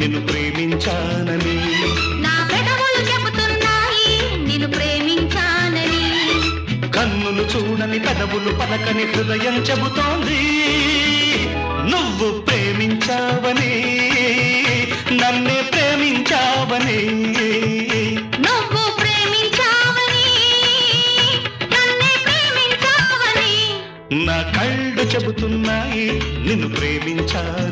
నిన్ను ప్రేమించానని. నా పెదవులు చెబుతున్నాయి నిన్ను ప్రేమించానని. కన్నులు చూడని పెదవులు పలకని హృదయం చెబుతోంది నువ్వు ప్రేమించావని, నన్నే ప్రేమించావని. నువ్వు ప్రేమించావని నన్నే ప్రేమించావని. నా కళ్ళు చెబుతున్నాయి నిన్ను ప్రేమించావని.